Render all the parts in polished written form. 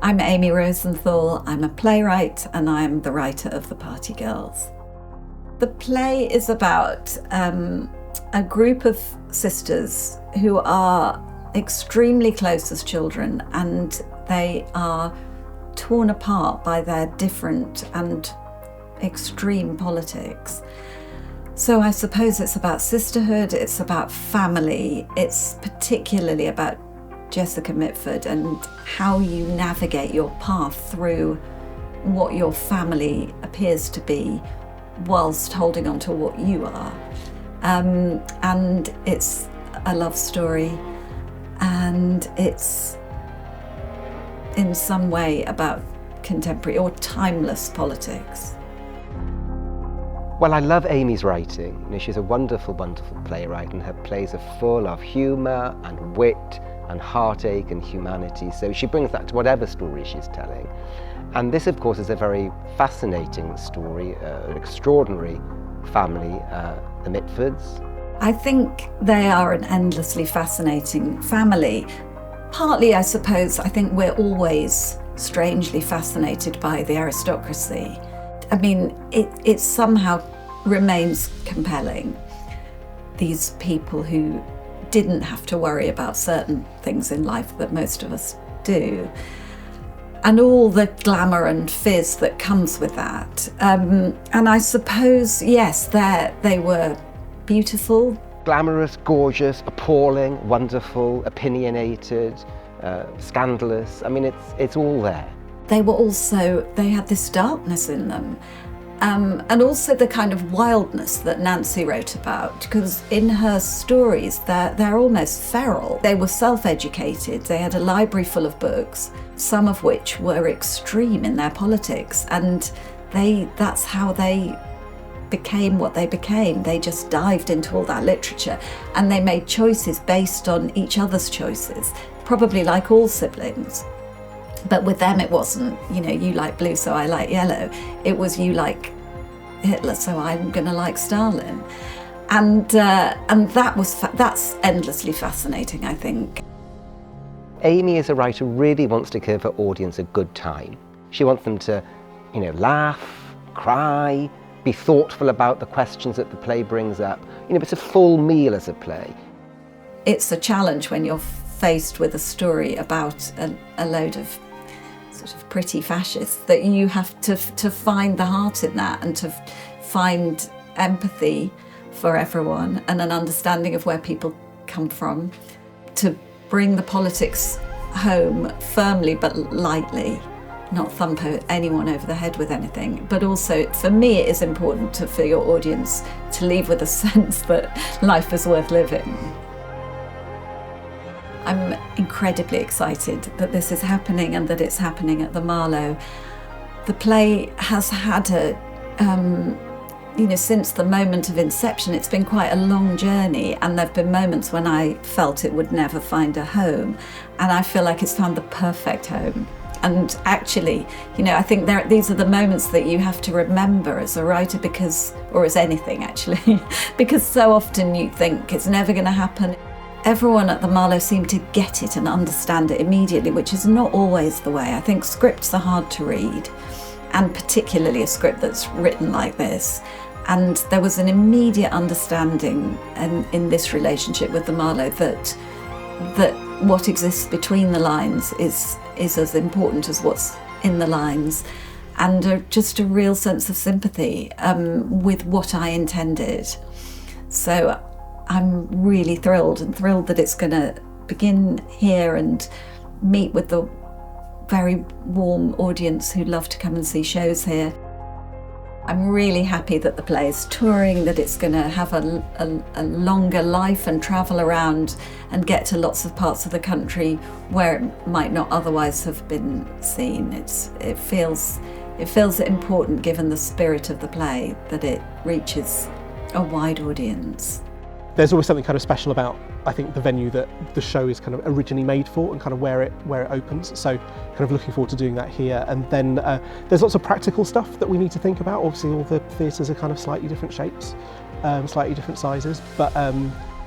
I'm Amy Rosenthal, I'm a playwright and I'm the writer of The Party Girls. The play is about a group of sisters who are extremely close as children, and they are torn apart by their different and extreme politics. So I suppose it's about sisterhood, it's about family, it's particularly about Jessica Mitford and how you navigate your path through what your family appears to be whilst holding on to what you are. And it's a love story, and it's in some way about contemporary or timeless politics. Well, I love Amy's writing. You know, she's a wonderful, wonderful playwright, and her plays are full of humour and wit and heartache and humanity, so she brings that to whatever story she's telling. And this, of course, is a very fascinating story, an extraordinary family, the Mitfords. I think they are an endlessly fascinating family. Partly, I suppose, I think we're always strangely fascinated by the aristocracy. I mean, it somehow remains compelling. These people who didn't have to worry about certain things in life that most of us do. And all the glamour and fizz that comes with that. And I suppose, yes, they were beautiful. Glamorous, gorgeous, appalling, wonderful, opinionated, scandalous. I mean, it's all there. They had this darkness in them. And also the kind of wildness that Nancy wrote about, because in her stories, they're almost feral. They were self-educated, they had a library full of books, some of which were extreme in their politics, and that's how they became what they became. They just dived into all that literature, and they made choices based on each other's choices, probably like all siblings. But with them it wasn't, you like blue so I like yellow. It was you like Hitler so I'm going to like Stalin. And that's endlessly fascinating, I think. Amy as a writer really wants to give her audience a good time. She wants them to, laugh, cry, be thoughtful about the questions that the play brings up. It's a full meal as a play. It's a challenge when you're faced with a story about a load of sort of pretty fascists, that you have to find the heart in that and to find empathy for everyone and an understanding of where people come from, to bring the politics home firmly but lightly, not thump anyone over the head with anything. But also, for me, it is important for your audience to leave with a sense that life is worth living. I'm incredibly excited that this is happening and that it's happening at the Marlowe. The play has had since the moment of inception, it's been quite a long journey, and there've been moments when I felt it would never find a home, and I feel like it's found the perfect home. And actually, I think these are the moments that you have to remember as a writer, or as anything actually, because so often you think it's never going to happen. Everyone at the Marlowe seemed to get it and understand it immediately, which is not always the way. I think scripts are hard to read, and particularly a script that's written like this. And there was an immediate understanding in this relationship with the Marlowe that what exists between the lines is as important as what's in the lines, and just a real sense of sympathy with what I intended. So I'm really thrilled that it's going to begin here and meet with the very warm audience who love to come and see shows here. I'm really happy that the play is touring, that it's going to have a longer life and travel around and get to lots of parts of the country where it might not otherwise have been seen. It feels important, given the spirit of the play, that it reaches a wide audience. There's always something kind of special about, I think, the venue that the show is kind of originally made for, and kind of where it opens. So kind of looking forward to doing that here. And then there's lots of practical stuff that we need to think about. Obviously all the theatres are kind of slightly different shapes, slightly different sizes, but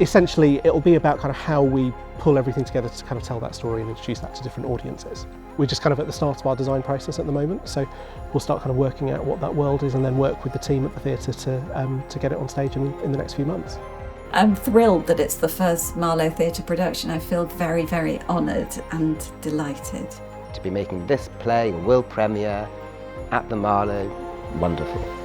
essentially it'll be about kind of how we pull everything together to kind of tell that story and introduce that to different audiences. We're just kind of at the start of our design process at the moment, so we'll start kind of working out what that world is and then work with the team at the theatre to get it on stage in the next few months. I'm thrilled that it's the first Marlow Theatre production. I feel very, very honoured and delighted. To be making this play a world premiere at the Marlow, wonderful.